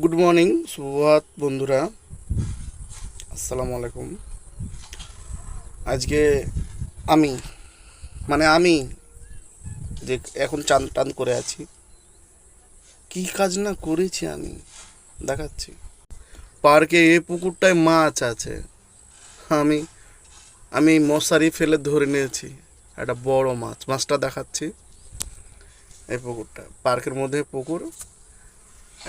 Good morning সুপ্রভাত বন্ধুরা, আসসালামু আলাইকুম। আজকে আমি আমি যে এখন চান টান করে আছি, কি কাজ না করেছি আমি দেখাচ্ছি। পার্কে এই পুকুরটায় মাছ আছে। আমি আমি মশারি ফেলে ধরে নিয়েছি একটা বড় মাছ। মাছটা দেখাচ্ছি। এই পুকুরটা পার্কের মধ্যে পুকুর,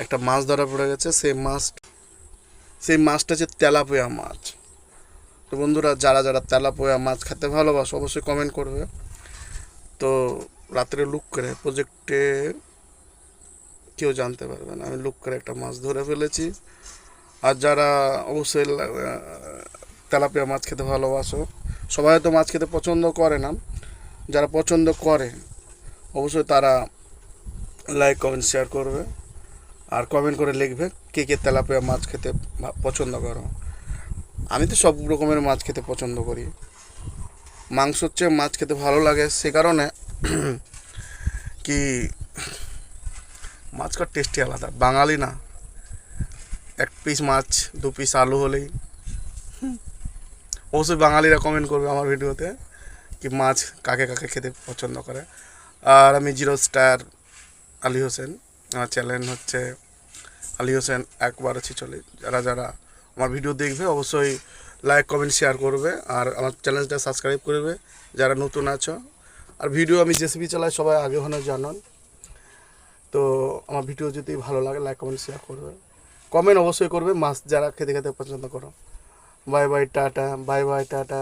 একটা মাছ ধরা পড়ে গেছে। সেই মাছটা হচ্ছে তেলাপিয়া মাছ। তো বন্ধুরা, যারা যারা তেলাপোয়া মাছ খেতে ভালোবাসো অবশ্যই কমেন্ট করবে। তো রাত্রে লুক করে প্রজেক্টে কেউ জানতে পারবে না, আমি লুক করে একটা মাছ ধরে ফেলেছি। আর যারা অবশ্যই তেলাপিয়া মাছ খেতে ভালোবাসো, সবাই তো মাছ খেতে পছন্দ করে না, যারা পছন্দ করে অবশ্যই তারা লাইক কমেন্ট শেয়ার করবে। আর কমেন্ট করে লিখবে কে কে তেলাপিয়া মাছ খেতে পছন্দ করো। আমি তো সব রকমের মাছ খেতে পছন্দ করি। মাংস হচ্ছে মাছ খেতে ভালো লাগে, সে কারণে কি মাছটার টেস্টই আলাদা। বাঙালি না, এক পিস মাছ দু পিস আলু হলেই। অবশ্যই বাঙালিরা কমেন্ট করবে আমার ভিডিওতে কি মাছ কাকে কাকে খেতে পছন্দ করে। আর আমি জিরো স্টার আলী হোসেন, আমার চ্যানেল হচ্ছে আলী হোসেন একবার আছি চলে। যারা যারা আমার ভিডিও দেখবে অবশ্যই লাইক কমেন্ট শেয়ার করবে, আর আমার চ্যানেলটা সাবস্ক্রাইব করবে যারা নতুন আছো। আর ভিডিও আমি জেসিবি চালাই, সবাই আগে ওখানে জানান। তো আমার ভিডিও যদি ভালো লাগে লাইক কমেন্ট শেয়ার করবে, কমেন্ট অবশ্যই করবে মাছ যারা খেতে খেতে পছন্দ করো। Bye bye tata, bye bye tata.